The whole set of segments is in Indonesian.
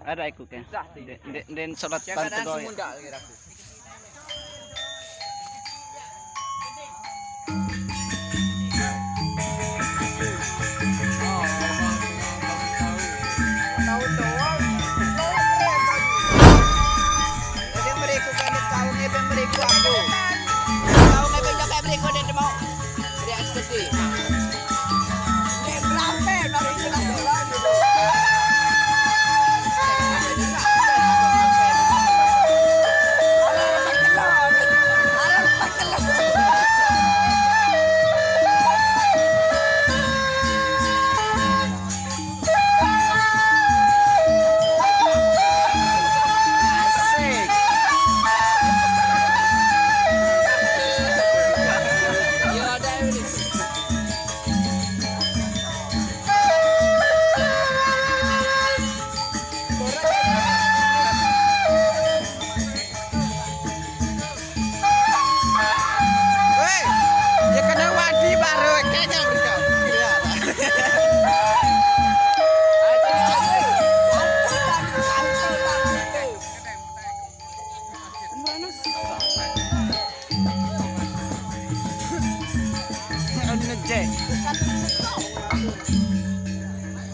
Ada ikut kan? Den salat bantu doy.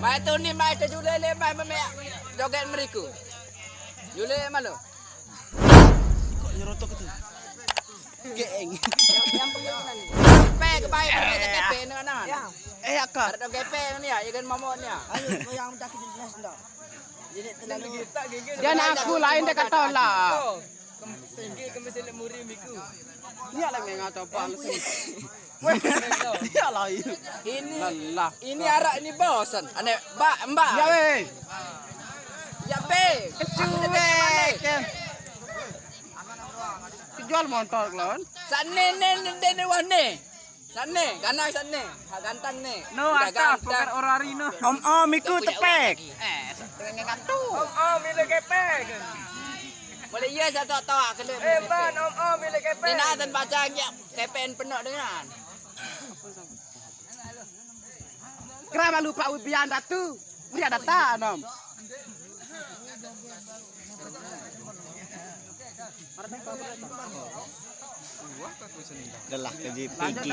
Mai tu ni mai tu jule le mai me joget meriku. Jule malu. Kok nyerotok itu? Geng. Yang pengen ni. Pe ke baik ke kepe dengan anak. Akak. Ada kepe ni ya, ikan momok ni ya. Ayo yang dah kita jelas dah. Jadi terlalu Dia nak aku lain dia kata lah. tinggi ke mesin muri miku. Iya lah yang ngata apa alasan. Iya lah Ini lah. ini arak ini bosan. Ane mbak. Ya weh. Ya be. Cuek. Jual motor klon. Sana ne wane. Sana, ganang sana. Ha gantang ni. No asa bukan orari no. Om iku tepek. Tengah ngatu. Mila kepek. Boleh ya saya tak tahu kena. Ban mila kepek. Ni nak dan baca ya kepen penuh dengan. Kenapa lupa ubian datu? Dia data nom. Adalah ke JPG